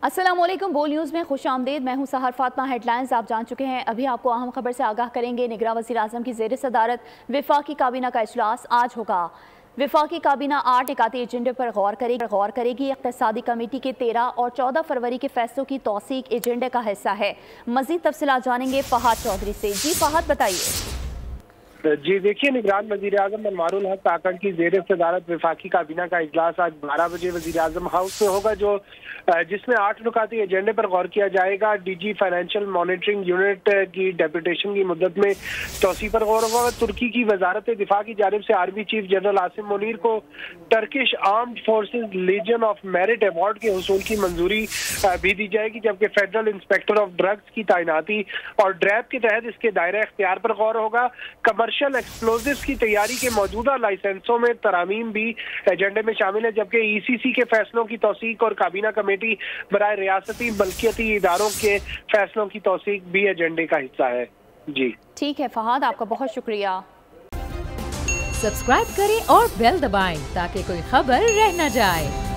अस्सलामुअलैकुम। बोल न्यूज़ में खुश आमदेद। मैं हूं सहर फातमा। हेडलाइंस आप जान चुके हैं, अभी आपको अहम खबर से आगाह करेंगे। निगरान वज़ीर आज़म की ज़ेर सदारत वफाकी काबीना का इजलास आज होगा। वफाकी काबीना 8 इकाती एजेंडे पर गौर करेगी। इक़्तिसादी कमेटी के 13 और 14 फरवरी के फैसलों की तौसीक एजेंडे का हिस्सा है। मज़ीद तफसीलात जानेंगे फहाद चौधरी से। जी फहाद, बताइए। जी देखिए, निगरान वज़ीर आज़म मनवारुल हक काकड़ की ज़ेर सदारत वफाकी काबीना का इजलास आज 12 बजे वज़ीर आज़म हाउस में होगा, जिसमें 8 नुकाती एजेंडे पर गौर किया जाएगा। डीजी फाइनेंशियल मॉनिटरिंग यूनिट की डेपुटेशन की मुद्दत में तोसी पर गौर होगा। तुर्की की वजारत दिफा की जानिब से army chief general Asim Munir को Turkish armed forces legion of merit award के हुसूल की मंजूरी भी दी जाएगी, जबकि फेडरल इंस्पेक्टर ऑफ ड्रग्स की तैनाती और ड्रैब के तहत इसके दायरे इख्तियार पर गौर होगा। कमर्शियल एक्सप्लोजिव्स की तैयारी के मौजूदा लाइसेंसों में तरामीम भी एजेंडे में शामिल है, जबकि ईसीसी के फैसलों की तौसीक और काबीना कमेटी बराए रियासती मलकियती इदारों के फैसलों की तौसीक भी एजेंडे का हिस्सा है। जी ठीक है फहाद, आपका बहुत शुक्रिया। सब्सक्राइब करें और बेल दबाएं ताकि कोई खबर रह न जाए।